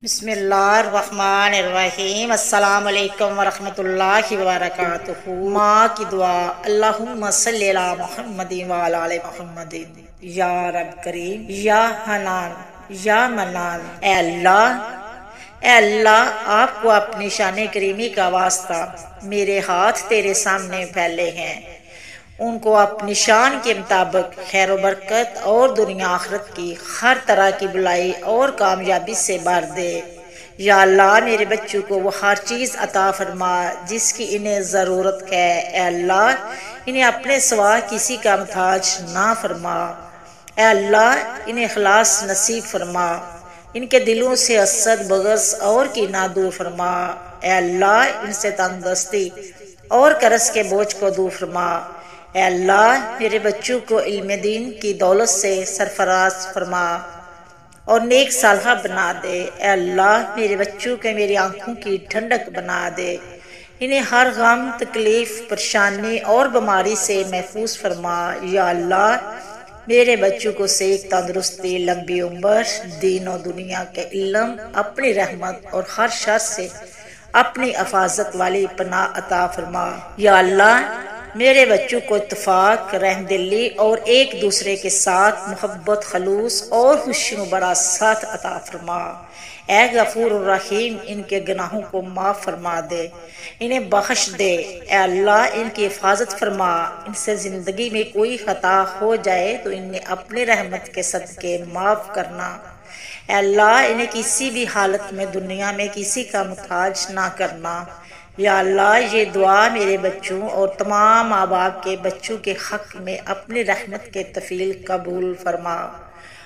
بسم اللہ الرحمن الرحیم۔ السلام علیکم ورحمۃ اللہ وبرکاتہ۔ ماں کی دعا، اللہم صلی علی محمد وعلی آل محمد۔ یا رب کریم، یا حنان، یا منان، اے اللہ آپ کو اپنی شان کریمی کا واسطہ میرے ہاتھ تیرے سامنے پھیلے ہیں، ان کو اپنی شان کے مطابق خیر و برکت اور دنیا آخرت کی ہر طرح کی بلائی اور کامیابی سے بھر دے۔ یا اللہ میرے بچوں کو وہ ہر چیز عطا فرما جس کی انہیں ضرورت ہے۔ اے اللہ انہیں اپنے سوا کسی کا محتاج نہ فرما۔ اے اللہ انہیں اخلاص نصیب فرما، ان کے دلوں سے حسد، بغض اور کینہ دور فرما۔ اے اللہ ان سے تندرستی اور قرض کے بوجھ کو دور فرما۔ اے اللہ میرے بچوں کو علم دین کی دولت سے سرفراز فرما اور نیک صالحہ بنا دے۔ اے اللہ میرے بچوں کے میری آنکھوں کی ٹھنڈک بنا دے، انہیں ہر غم، تکلیف، پریشانی اور بیماری سے محفوظ فرما۔ یا اللہ میرے بچوں کو صحت، تندرستی، لمبی عمر، دین و دنیا کے علم، اپنی رحمت اور ہر شر سے اپنی حفاظت والی پناہ عطا فرما۔ یا اللہ میرے بچوں کو اتفاق، رحم دلی اور ایک دوسرے کے ساتھ محبت، خلوص اور خوشیوں بڑا ساتھ عطا فرما۔ اے غفور الرحیم ان کے گناہوں کو معاف فرما دے، انہیں بخش دے۔ اے اللہ ان کی حفاظت فرما، ان سے زندگی میں کوئی خطا ہو جائے تو انہیں اپنے رحمت کے صدقے معاف کرنا۔ اے اللہ انہیں کسی بھی حالت میں دنیا میں کسی کا محتاج نہ کرنا۔ یا اللہ یہ دعا میرے بچوں اور تمام ماں باپ کے بچوں کے حق میں اپنی رحمت کے تفیل قبول فرما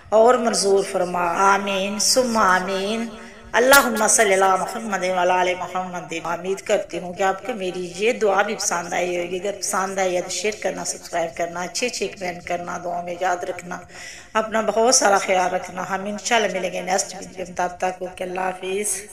اور منظور فرما۔ آمین ثم آمین۔ اللہم صلی علی محمد وعلی آل محمد۔ امید کرتی ہوں کہ آپ کو میری یہ دعا بھی پسند آئی ہوگی۔ اگر پسند آئی ہے تو شیئر کرنا، سبسکرائب کرنا، اچھے کمنٹ کرنا، دعاؤں میں یاد رکھنا، اپنا بہت سارا خیال رکھنا۔ ہم انشاءاللہ ملیں گے نیکسٹ ویڈیو میں، تب تک اوکے، اللہ حافظ۔